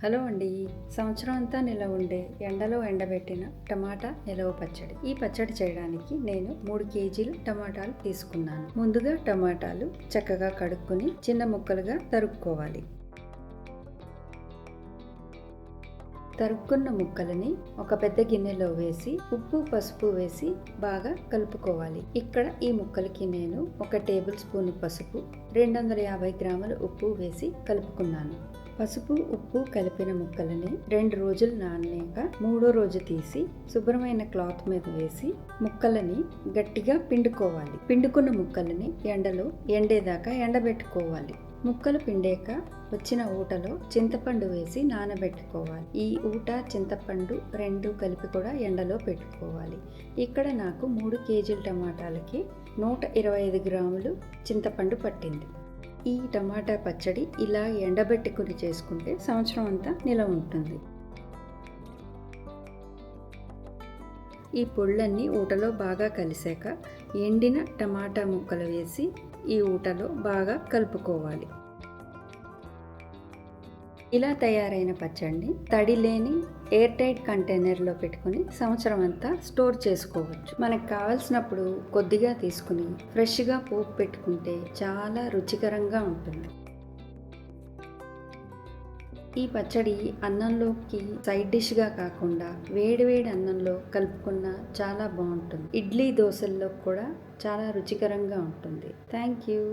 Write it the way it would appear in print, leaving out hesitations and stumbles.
Hello అండి. సంవత్సరం అంతా నిలవ ఉండే ఎండలో ఎండబెట్టిన టమాటా నిలవ పచ్చడి. ఈ పచ్చడి చేయడానికి నేను 3 కేజీలు టమాటాలు తీసుకున్నాను. ముందుగా టమాటాలు చక్కగా కడుక్కొని చిన్న ముక్కలుగా తరుక్కోవాలి. తరుక్కున్న ముక్కలని ఒక పెద్ద గిన్నెలో వేసి ఉప్పు పసుపు వేసి బాగా కలుపుకోవాలి. ఇక్కడ ఈ ముక్కలకి నేను 1 టేబుల్ స్పూన్ పసుపు, 250 గ్రాముల ఉప్పు వేసి కలుపుకున్నాను. పసుపు ఉప్పు కలిపిన ముక్కలని 2 రోజులు నానాక 3వ రోజు తీసి శుభ్రమైన క్లాత్ మీద వేసి ముక్కలని గట్టిగా పిండుకోవాలి. పిండుకున్న ముక్కలని ఎండలో ఎండేదాకా ఎండబెట్టుకోవాలి. ముక్కలు పిండాక వచ్చిన ఊటలో చింతపండు వేసి నానబెట్టుకోవాలి. ఈ ఊట చింతపండు 2 కలిపి కూడా ఎండలో పెట్టుకోవాలి. ఇక్కడ నాకు 3 కేజీల టమాటాలకి 125 గ్రాములు చింతపండు పట్టింది. ఈ టమాటా పచ్చడి ఇలా ఎండబెట్టుకుని చేసుకుంటే సంవత్సరం అంతా నిలవ ఉంటుంది. ఈ పొళ్ళన్నీ ఊటలో బాగా కలిసాక ఎండిన టమాటా ముక్కలు వేసి ఈ ఊటలో బాగా కలుపుకోవాలి. ఇలా తయారైన పచ్చడిని తడి లేని ఎయిర్ టైట్ కంటైనర్లో పెట్టుకుని సంవత్సరం అంతా స్టోర్ చేసుకోవచ్చు. మనకు కావలసినప్పుడు కొద్దిగా తీసుకుని ఫ్రెష్గా పోపు పెట్టుకుంటే చాలా రుచికరంగా ఉంటుంది. ఈ పచ్చడి అన్నంలోకి సైడ్ డిష్గా కాకుండా వేడివేడి అన్నంలో కలుపుకున్న చాలా బాగుంటుంది. ఇడ్లీ దోశల్లో కూడా చాలా రుచికరంగా ఉంటుంది. Thank you.